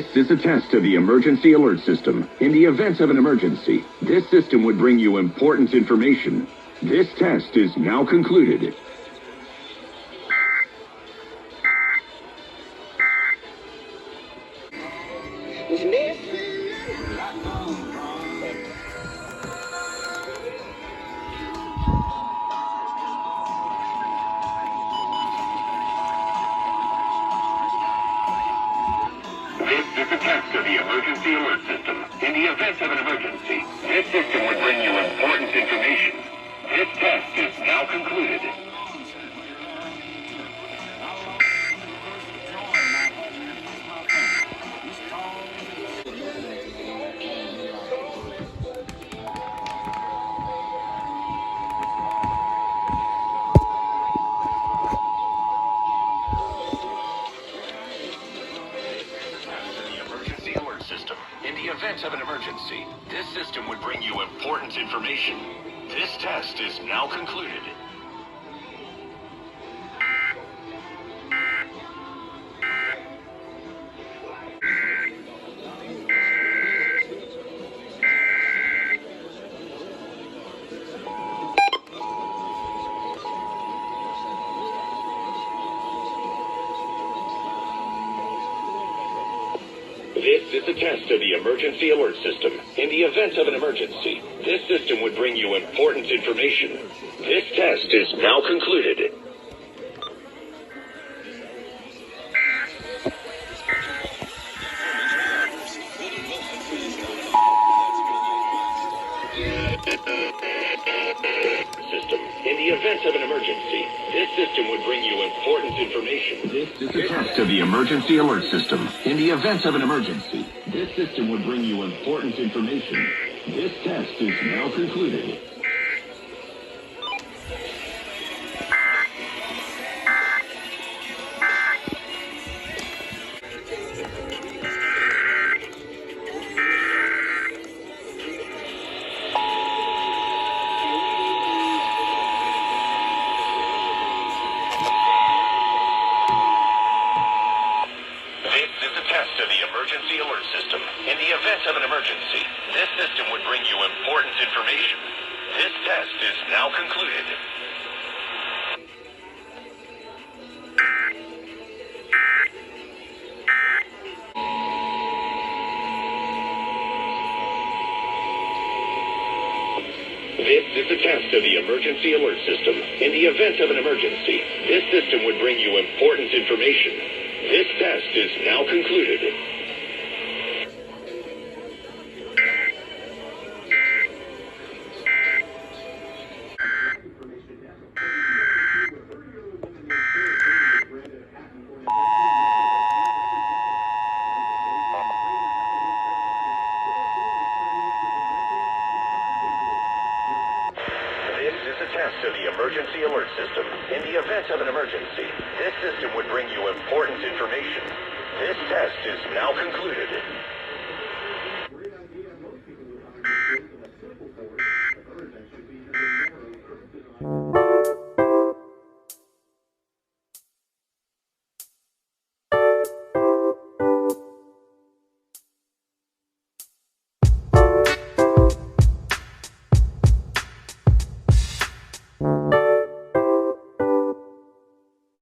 This is a test of the emergency alert system. In the event of an emergency, this system would bring you important information. This test is now concluded. This is a test of the emergency alert system. In the event of an emergency, this system would bring you important information. This test is now concluded. System. In the event of an emergency, this system would bring you important information. This test is now concluded. This is a test of the emergency alert system. In the event of an emergency, this system would bring you important information. This test is now concluded. System. In the event of an emergency, this system would bring you important information. This is a test of the emergency alert system. In the event of an emergency, this system would bring you important information. This test is now concluded. Test of the emergency alert system. In the event of an emergency, this system would bring you important information. This test is now concluded. This is a test of the emergency alert system. In the event of an emergency, this system would bring you important information. This test is now concluded. This is a test of the emergency alert system. In the event of an emergency, this system would bring you important information. This test is now concluded.